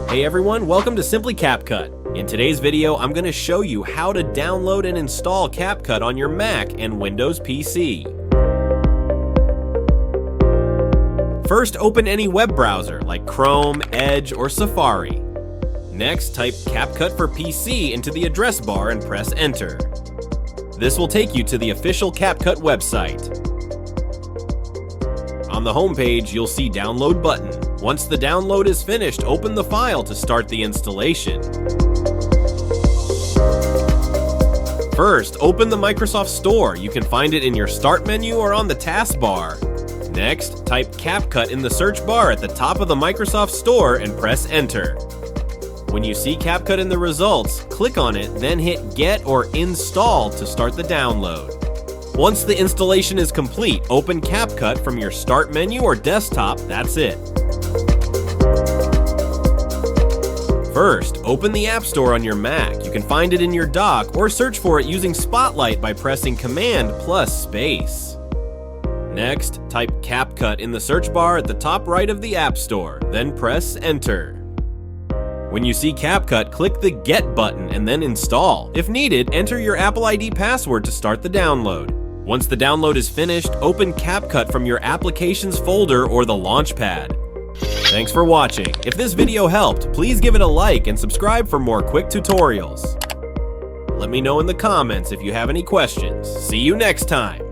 Hey everyone, welcome to Simply CapCut. In today's video, I'm going to show you how to download and install CapCut on your Mac and Windows PC. First, open any web browser like Chrome, Edge, or Safari. Next, type CapCut for PC into the address bar and press Enter. This will take you to the official CapCut website. On the home page, you'll see Download button. Once the download is finished, open the file to start the installation. First, open the Microsoft Store. You can find it in your Start menu or on the taskbar. Next, type CapCut in the search bar at the top of the Microsoft Store and press Enter. When you see CapCut in the results, click on it, then hit Get or Install to start the download. Once the installation is complete, open CapCut from your Start menu or desktop. That's it. First, open the App Store on your Mac. You can find it in your dock or search for it using Spotlight by pressing Command plus space. Next, type CapCut in the search bar at the top right of the App Store, then press Enter. When you see CapCut, click the Get button and then Install. If needed, enter your Apple ID password to start the download. Once the download is finished, open CapCut from your Applications folder or the Launchpad. Thanks for watching. If this video helped, please give it a like and subscribe for more quick tutorials. Let me know in the comments if you have any questions. See you next time!